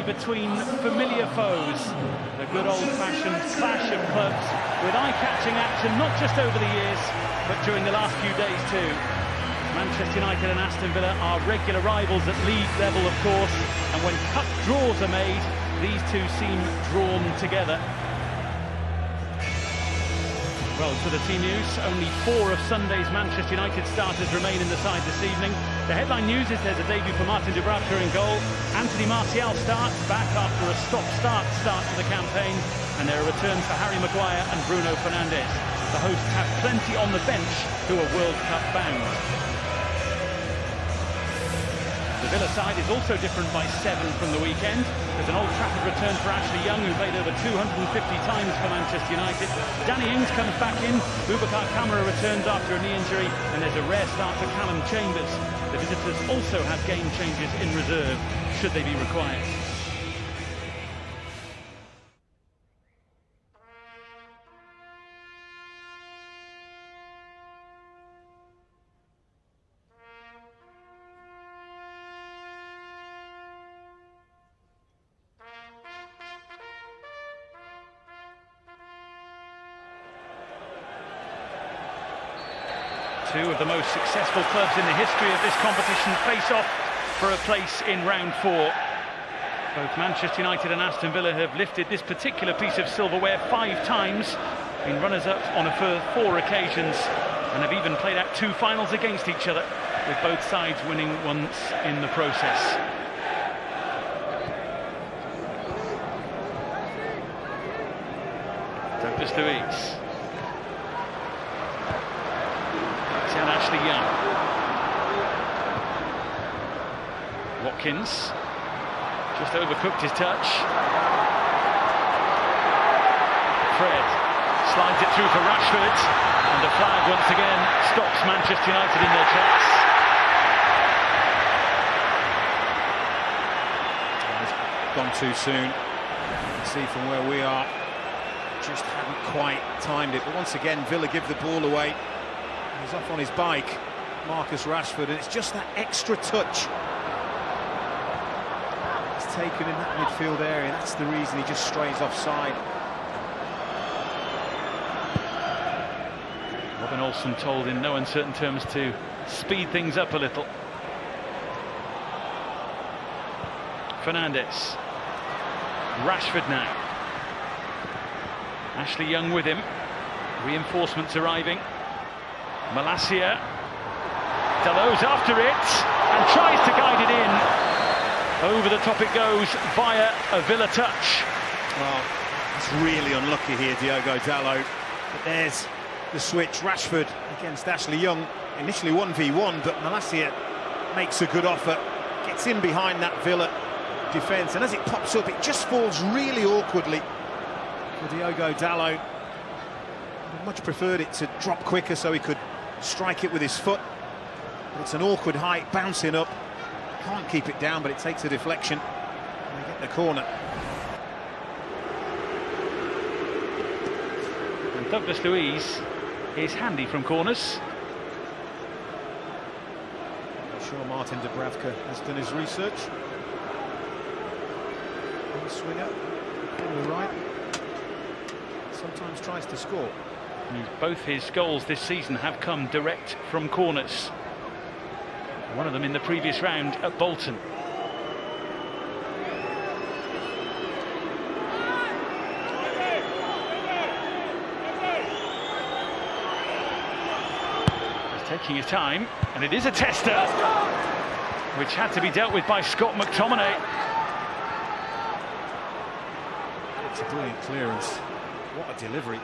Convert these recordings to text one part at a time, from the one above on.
between familiar foes. The good old-fashioned clash of clubs with eye-catching action, not just over the years, but during the last few days too. Manchester United and Aston Villa are regular rivals at league level, of course, and when cup draws are made, these two seem drawn together. Well, to the team news, only 4 of Sunday's Manchester United starters remain in the side this evening. The headline news is there's a debut for Martin Dubravka in goal. Anthony Martial starts back after a stop-start start to the campaign, and there are returns for Harry Maguire and Bruno Fernandes. The hosts have plenty on the bench who are World Cup bound. The Villa side is also different by 7 from the weekend. There's an Old Trafford return for Ashley Young, who played over 250 times for Manchester United. Danny Ings comes back in. Boubacar Kamara returns after a knee injury, and there's a rare start for Callum Chambers. The visitors also have game changes in reserve, should they be required. Two of the most successful clubs in the history of this competition face off for a place in round 4. Both Manchester United and Aston Villa have lifted this particular piece of silverware 5 times, been runners-up on a further 4 occasions, and have even played out 2 finals against each other, with both sides winning once in the process. Douglas Luiz. And Ashley Young. Watkins just overcooked his touch. Fred slides it through for Rashford, and the flag once again stops Manchester United in their tracks. It's gone too soon. You can see from where we are, just hadn't quite timed it. But once again, Villa give the ball away. He's off on his bike, Marcus Rashford, and it's just that extra touch he's taken in that midfield area. That's the reason he just strays offside. Robin Olsen told in no uncertain terms to speed things up a little. Fernandes. Rashford now. Ashley Young with him. Reinforcements arriving. Malacia, Dalot's after it and tries to guide it in. Over the top it goes via a Villa touch. Well, it's really unlucky here, Diogo Dalot. But there's the switch. Rashford against Ashley Young, initially 1v1, but Malacia makes a good offer, gets in behind that Villa defence, and as it pops up, it just falls really awkwardly for Diogo Dalot. I'd much preferred it to drop quicker so he could strike it with his foot, but it's an awkward height, bouncing up, can't keep it down, but it takes a deflection and they get the corner. And Douglas Luiz is handy from corners. I'm sure Martin Dubravka has done his research. Swinger on the right, sometimes tries to score. Both his goals this season have come direct from corners. One of them in the previous round at Bolton. He's taking his time, and it is a tester, which had to be dealt with by Scott McTominay. It's a brilliant clearance. What a delivery.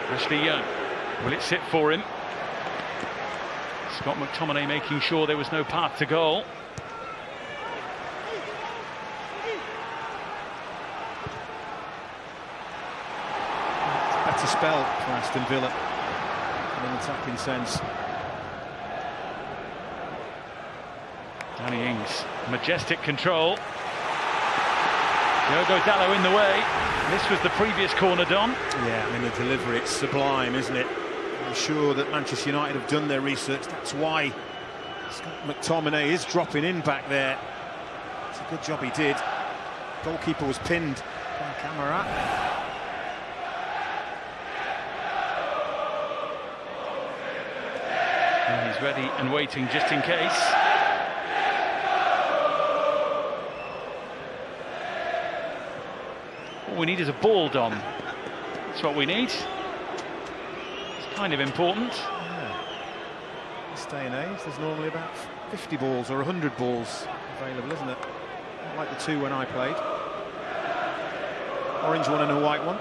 Ashley Young, will it sit for him? Scott McTominay making sure there was no path to goal. It's a better spell for Aston Villa in an attacking sense. Danny Ings, majestic control. Diogo Dalot in the way. This was the previous corner, Don. Yeah, I mean, the delivery, it's sublime, isn't it? I'm sure that Manchester United have done their research. That's why Scott McTominay is dropping in back there. It's a good job he did. Goalkeeper was pinned by Camara. And he's ready and waiting just in case. All we need is a ball, Dom. That's what we need. It's kind of important. Yeah. This day and age, there's normally about 50 balls or 100 balls available, isn't it? Not like the two when I played. Orange one and a white one.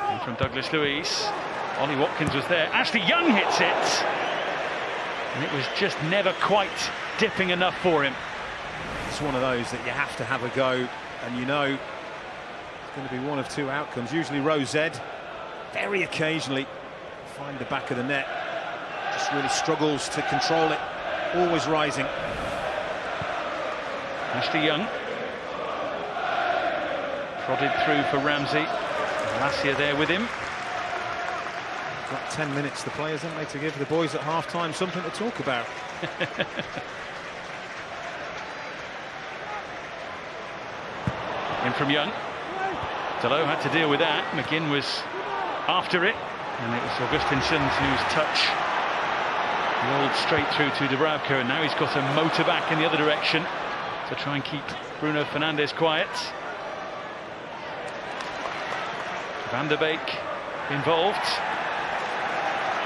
And from Douglas Luiz, Ollie Watkins was there. Ashley Young hits it. And it was just never quite dipping enough for him. It's one of those that you have to have a go, and you know it's going to be one of two outcomes. Usually Rose Ed, very occasionally find the back of the net. Just really struggles to control it. Always rising. Ashley Young. Prodded through for Ramsey. Lassia there with him. Got 10 minutes, the players, haven't they, to give the boys at half-time something to talk about. In from Young. Delo had to deal with that. McGinn was after it, and it was Augustinsson's whose touch rolled straight through to Dubravka, and now he's got a motor back in the other direction to try and keep Bruno Fernandes quiet. Van der Beek involved.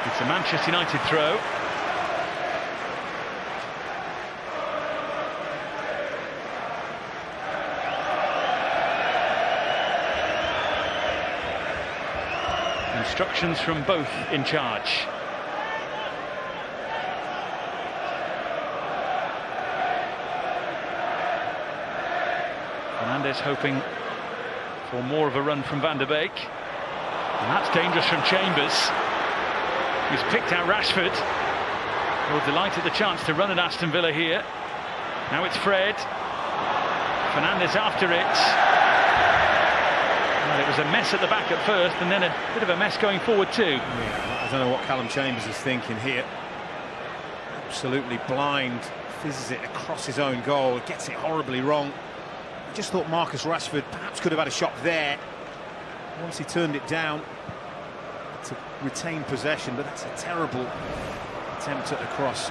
It's a Manchester United throw. Instructions from both in charge. Fernandes hoping for more of a run from Van der Beek. And that's dangerous from Chambers. He's picked out Rashford. Will delight at the chance to run at Aston Villa here. Now it's Fred. Fernandes after it. Well, it was a mess at the back at first, and then a bit of a mess going forward too. Yeah, I don't know what Callum Chambers is thinking here. Absolutely blind. Fizzes it across his own goal. Gets it horribly wrong. I just thought Marcus Rashford perhaps could have had a shot there. Once he turned it down to retain possession, but that's a terrible attempt at a cross.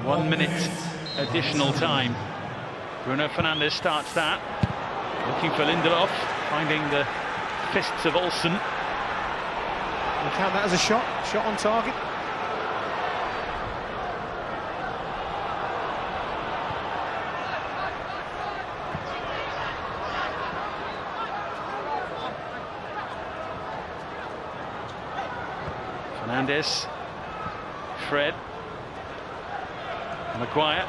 1 minute additional time. Bruno Fernandes starts that. Looking for Lindelof, finding the fists of Olsen. You count that as a shot on target. Fernandes, Fred, Maguire.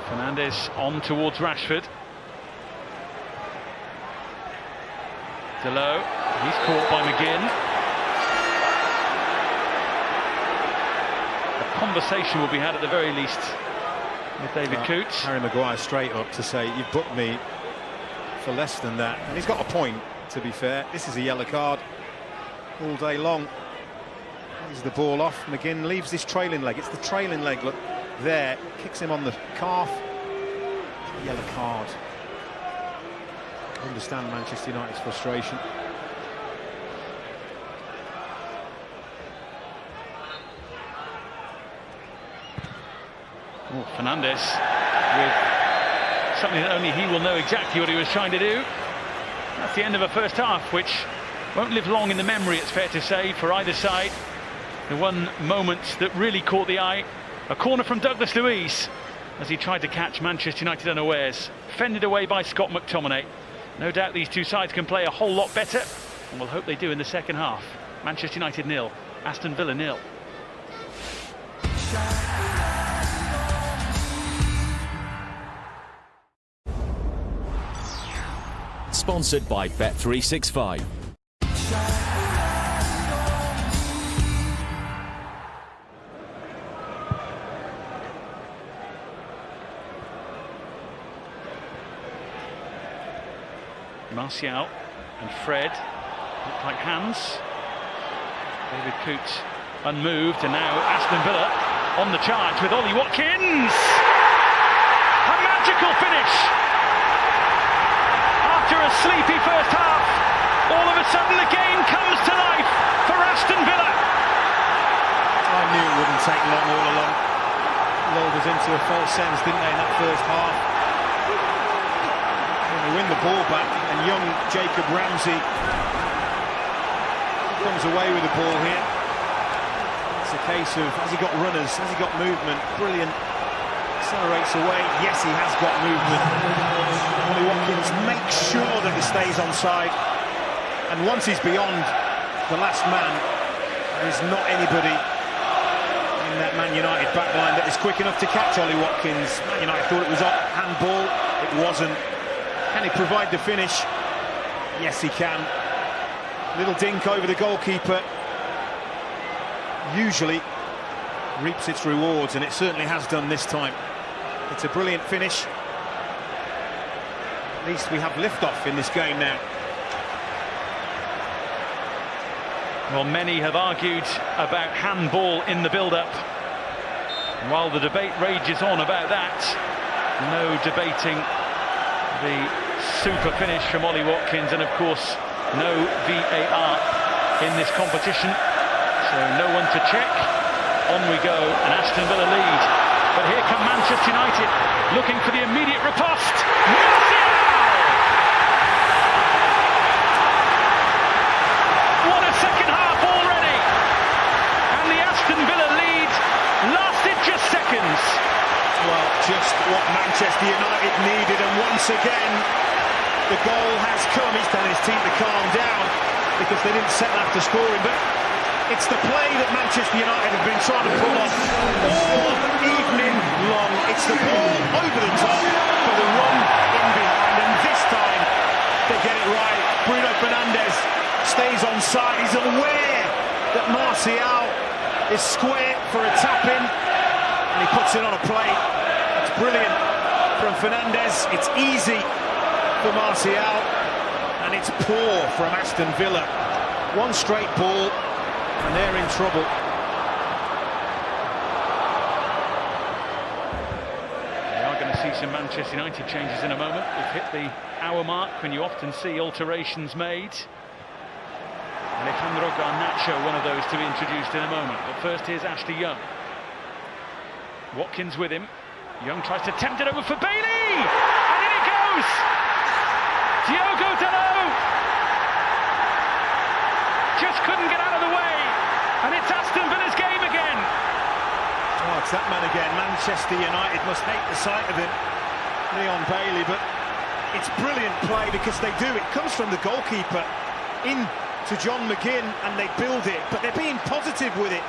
Fernandes on towards Rashford. Delo, he's caught by McGinn. A conversation will be had at the very least with David Coots. Harry Maguire straight up to say, you've booked me for less than that. And he's got a point, to be fair. This is a yellow card all day long. Plays the ball off. McGinn leaves this trailing leg. It's the trailing leg, look, there. Kicks him on the calf. Yellow card. I understand Manchester United's frustration. Oh, Fernandes with something that only he will know exactly what he was trying to do. That's the end of a first half, which won't live long in the memory, it's fair to say, for either side. The one moment that really caught the eye, a corner from Douglas Luiz as he tried to catch Manchester United unawares. Fended away by Scott McTominay. No doubt these two sides can play a whole lot better, and we'll hope they do in the second half. Manchester United 0, Aston Villa 0. Sponsored by Bet365. Martial and Fred look like hands. David Coote unmoved, and now Aston Villa on the charge with Ollie Watkins. A magical finish. After a sleepy first half, all of a sudden the game comes to life for Aston Villa. I knew it wouldn't take long all along. Lulled us into a false sense, didn't they, in that first half? When they win the ball back, and young Jacob Ramsey comes away with the ball here. It's a case of, has he got runners, has he got movement? Brilliant. Accelerates away. Yes, he has got movement. Ollie Watkins makes sure that he stays onside. And once he's beyond the last man, there is not anybody in that Man United backline that is quick enough to catch Ollie Watkins. Man United thought it was a handball. It wasn't. Can he provide the finish? Yes, he can. Little dink over the goalkeeper usually reaps its rewards, and it certainly has done this time. It's a brilliant finish. At least we have liftoff in this game now. Well, many have argued about handball in the build-up. While the debate rages on about that, no debating the super finish from Ollie Watkins, and of course no VAR in this competition, so no one to check. On we go, and Aston Villa lead. But here come Manchester United, looking for the immediate riposte. Martial! What a second half already! And the Aston Villa lead lasted just seconds. Well, just what Manchester United needed, and once again the goal has come. He's telling his team to calm down because they didn't settle after scoring, but it's the play that Manchester United have been trying to pull off all evening long. It's the ball over the top for the run in behind, and this time they get it right. Bruno Fernandes stays onside. He's aware that Martial is square for a tap-in, and he puts it on a plate. That's brilliant from Fernandes. It's easy for Martial, and it's poor from Aston Villa. One straight ball, and they're in trouble. We are going to see some Manchester United changes in a moment. We've hit the hour mark when you often see alterations made. Alejandro Garnacho, one of those to be introduced in a moment. But first, here's Ashley Young. Watkins with him. Young tries to tempt it over for Bailey! And in it goes! Diogo Dalot! Just couldn't get out of the way. And it's Aston Villa's game again. Oh, it's that man again. Manchester United must hate the sight of him, Leon Bailey, but it's brilliant play because they do. It comes from the goalkeeper in to John McGinn, and they build it, but they're being positive with it.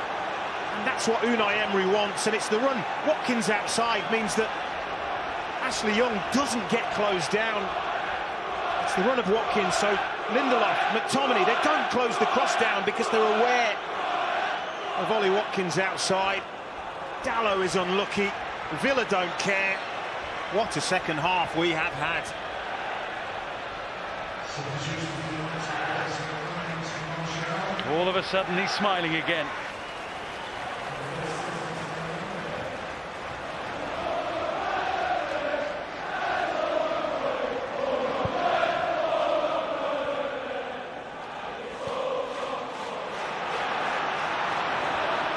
And that's what Unai Emery wants, and it's the run. Watkins outside means that Ashley Young doesn't get closed down. It's the run of Watkins, so Lindelof, McTominay, they don't close the cross down because they're aware of Ollie Watkins outside. Dalot is unlucky. Villa don't care. What a second half we have had. All of a sudden he's smiling again.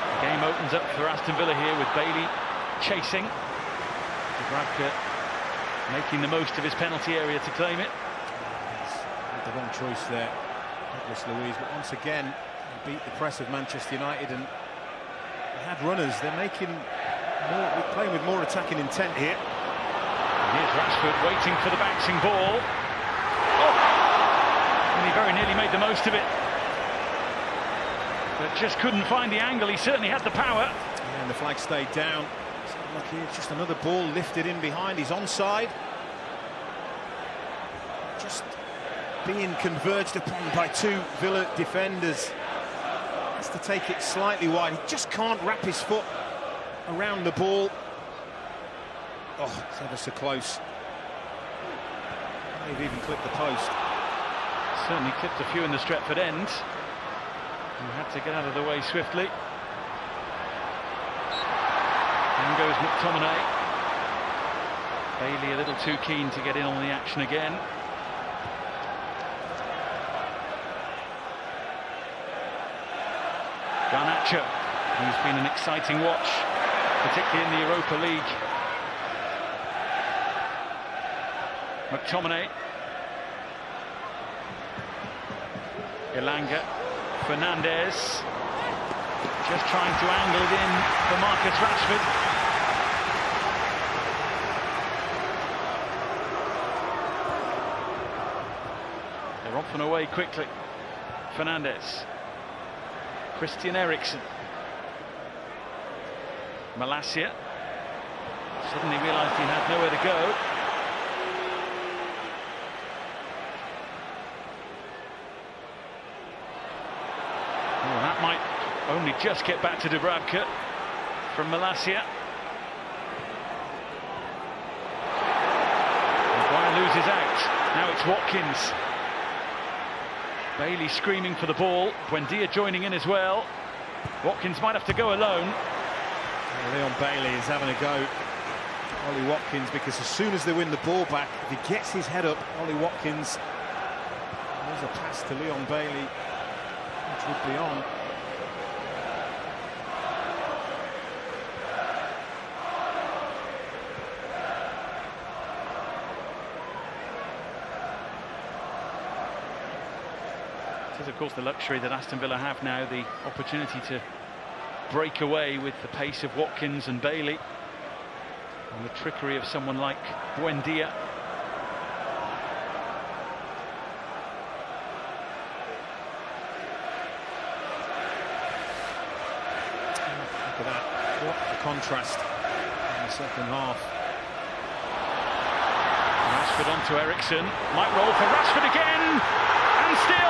The game opens up for Aston Villa here with Bailey chasing. Dubravka making the most of his penalty area to claim it. The wrong choice there, Douglas Luiz, but once again they beat the press of Manchester United, and they had runners. They're making more, playing with more attacking intent here. And here's Rashford waiting for the bouncing ball. Oh! And he very nearly made the most of it, but just couldn't find the angle. He certainly had the power. Yeah, and the flag stayed down. Look here, it's just another ball lifted in behind. He's onside. Just being converged upon by two Villa defenders. Has to take it slightly wide. He just can't wrap his foot around the ball. Oh, it's ever so close. They've even clipped the post. Certainly clipped a few in the Stretford end. He had to get out of the way swiftly. In goes McTominay. Bailey a little too keen to get in on the action again. Garnacho, who's been an exciting watch, particularly in the Europa League. McTominay. Elanga. Fernandez. Just trying to angle it in for Marcus Rashford. They're off and away quickly. Fernandez. Christian Eriksen. Malacia suddenly realised he had nowhere to go. Oh, that might only just get back to Dubravka from Malacia. Maguire loses out. Now it's Watkins. Bailey screaming for the ball. Buendia joining in as well. Watkins might have to go alone. Leon Bailey is having a go at Ollie Watkins, because as soon as they win the ball back, if he gets his head up, Ollie Watkins, there's a pass to Leon Bailey, which would be on. This is, of course, the luxury that Aston Villa have now, the opportunity to break away with the pace of Watkins and Bailey and the trickery of someone like Buendia. Look at that, what a contrast in the second half. Rashford onto Eriksen, might roll for Rashford again, and still.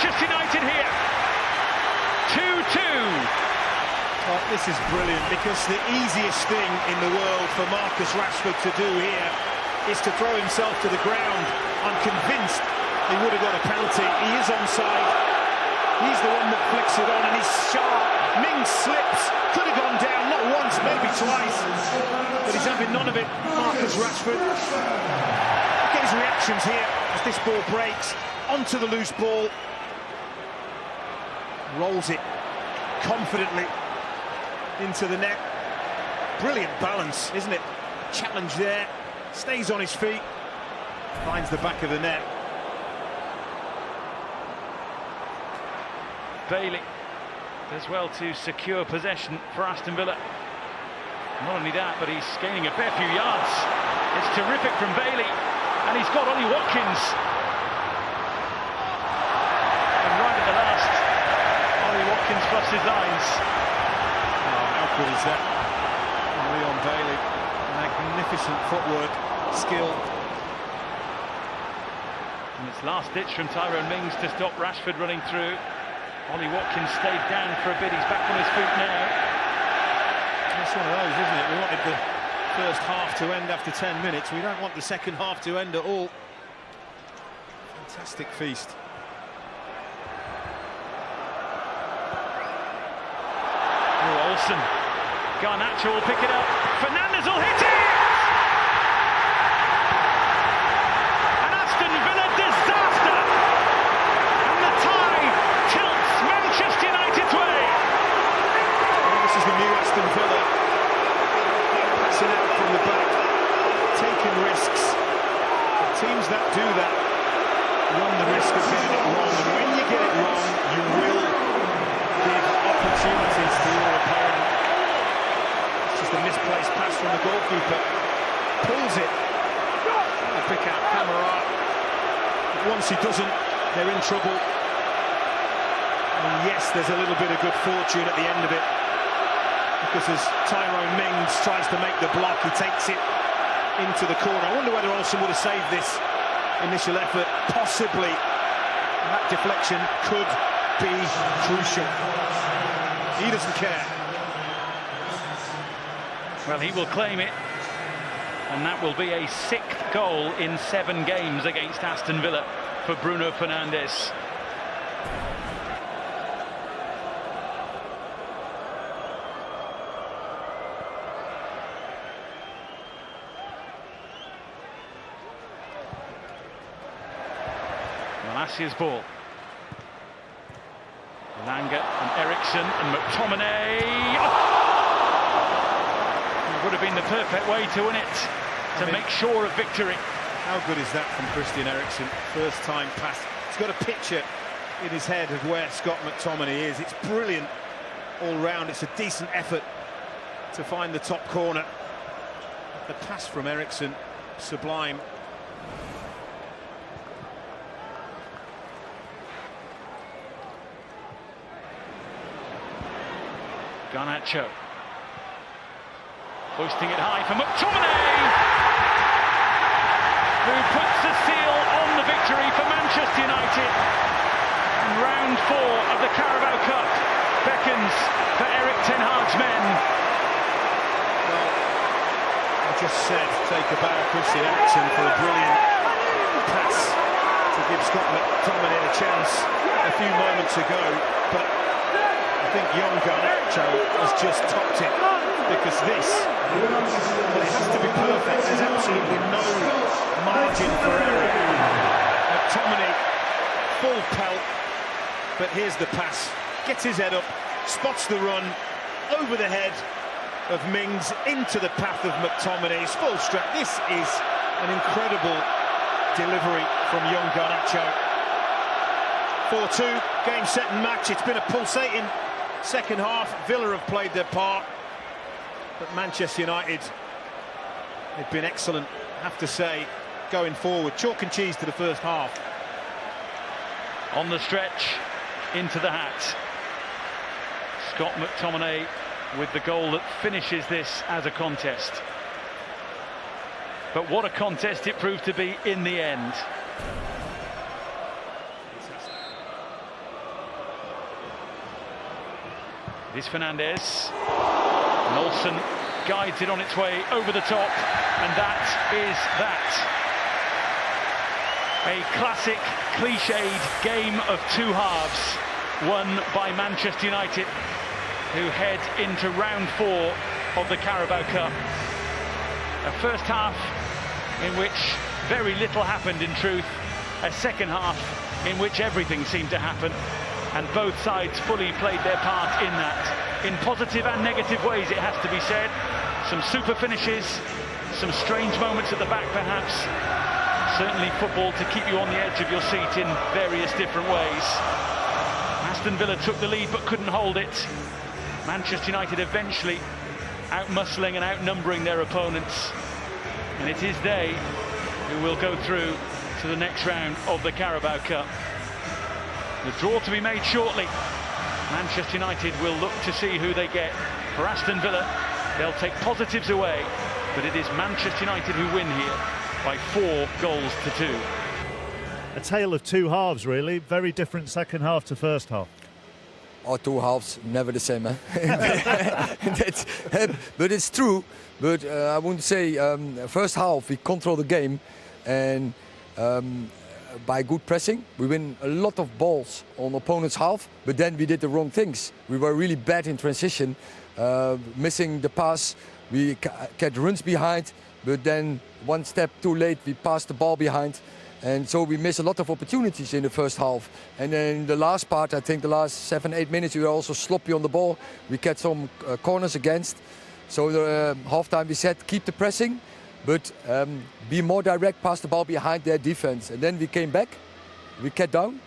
Manchester United here. 2-2. Oh, this is brilliant, because the easiest thing in the world for Marcus Rashford to do here is to throw himself to the ground. I'm convinced he would have got a penalty. He is onside. He's the one that flicks it on, and he's sharp. Mings slips, could have gone down, not once, maybe twice, but he's having none of it. Marcus Rashford. Look at his reactions here as this ball breaks onto the loose ball. Rolls it confidently into the net. Brilliant balance, isn't it? Challenge there, stays on his feet, finds the back of the net. Bailey does well to secure possession for Aston Villa. Not only that, but he's gaining a fair few yards. It's terrific from Bailey, and he's got Ollie Watkins. And right at the last, Ollie Watkins flushed his eyes. Oh, how good is that? From Leon Bailey. Magnificent footwork, skill. And it's last ditch from Tyrone Mings to stop Rashford running through. Ollie Watkins stayed down for a bit. He's back on his feet now. It's one of those, isn't it? We wanted the first half to end after 10 minutes. We don't want the second half to end at all. Fantastic feast. Olsen. Garnacho will pick it up. Fernandez will hit it! An Aston Villa disaster! And the tie tilts Manchester United's way. Well, this is the new Aston Villa. Passing out from the back, taking risks. The teams that do that run the risk of getting it wrong. And when you get it wrong, you will give opportunities to your opponent. It's just a misplaced pass from the goalkeeper. Pulls it. Trying to pick out Camara. But once he doesn't, they're in trouble. And yes, there's a little bit of good fortune at the end of it, because as Tyrone Mings tries to make the block, he takes it into the corner. I wonder whether Olsen would have saved this initial effort. Possibly. And that deflection could be crucial. He doesn't care. Well, he will claim it, and that will be a 6th goal in 7 games against Aston Villa for Bruno Fernandes. Malacia's ball. Langa and Eriksson and McTominay. Oh! It would have been the perfect way to win it, to make sure of victory. How good is that from Christian Eriksen? First time pass. He's got a picture in his head of where Scott McTominay is. It's brilliant all round. It's a decent effort to find the top corner. The pass from Eriksson, sublime. Garnacho hoisting it high for McTominay, who puts the seal on the victory for Manchester United. And round 4 of the Carabao Cup beckons for Erik ten Hag's men. Well, I just said take a bow Christian Eriksen for a brilliant pass to give Scott McTominay a chance a few moments ago, but I think young Garnacho has just topped it, because this, well, it has to be perfect. There's absolutely no margin for error. McTominay, full pelt, but here's the pass. Gets his head up, spots the run, over the head of Mings, into the path of McTominay. He's full strap. This is an incredible delivery from young Garnacho. 4-2, game, set and match. It's been a pulsating second half. Villa have played their part, but Manchester United have been excellent, I have to say, going forward. Chalk and cheese to the first half. On the stretch, into the hat. Scott McTominay with the goal that finishes this as a contest. But what a contest it proved to be in the end. It is Fernandes. And Olsen guides it on its way over the top, and that is that. A classic, cliched game of 2 halves, won by Manchester United, who head into round 4 of the Carabao Cup. A first half in which very little happened in truth, a second half in which everything seemed to happen, and both sides fully played their part in that, in positive and negative ways, it has to be said. Some super finishes, some strange moments at the back perhaps, certainly football to keep you on the edge of your seat in various different ways. Aston Villa took the lead but couldn't hold it. Manchester United eventually outmuscling and outnumbering their opponents, and it is they who will go through to the next round of the Carabao Cup. The draw to be made shortly. Manchester United will look to see who they get. For Aston Villa, they'll take positives away, but it is Manchester United who win here by 4 goals to 2. A tale of 2 halves, really. Very different second half to first half. Or 2 halves, never the same, eh? But it's true. But I wouldn't say first half we control the game, and by good pressing we win a lot of balls on opponent's half. But then we did the wrong things. We were really bad in transition, missing the pass. We get runs behind, but then one step too late we passed the ball behind. And so we missed a lot of opportunities in the first half. And then the last part, I think the last 7-8 minutes, we were also sloppy on the ball. We get some corners against. So the half-time we said, keep the pressing, but be more direct, pass the ball behind their defense. And then we came back, we kept down,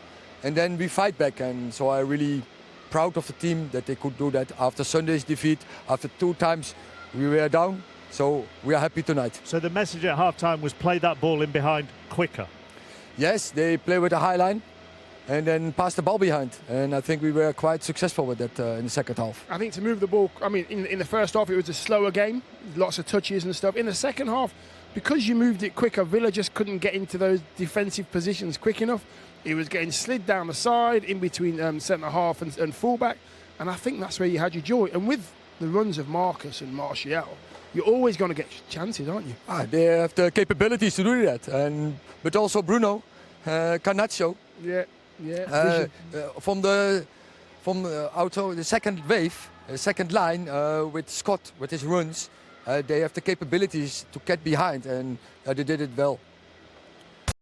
and then we fight back. And so I'm really proud of the team that they could do that after Sunday's defeat. After 2 times we were down, so we are happy tonight. So the message at half-time was play that ball in behind quicker. Yes, they play with a high line and then pass the ball behind. And I think we were quite successful with that in the second half. I think to move the ball, I mean, in the first half it was a slower game, lots of touches and stuff. In the second half, because you moved it quicker, Villa just couldn't get into those defensive positions quick enough. It was getting slid down the side, in between centre-half and full-back. And I think that's where you had your joy. And with the runs of Marcus and Martial, you're always going to get chances, aren't you? They have the capabilities to do that, but also Bruno, Garnacho. Yeah, yeah. From the second wave, second line with Scott with his runs, they have the capabilities to get behind, and they did it well.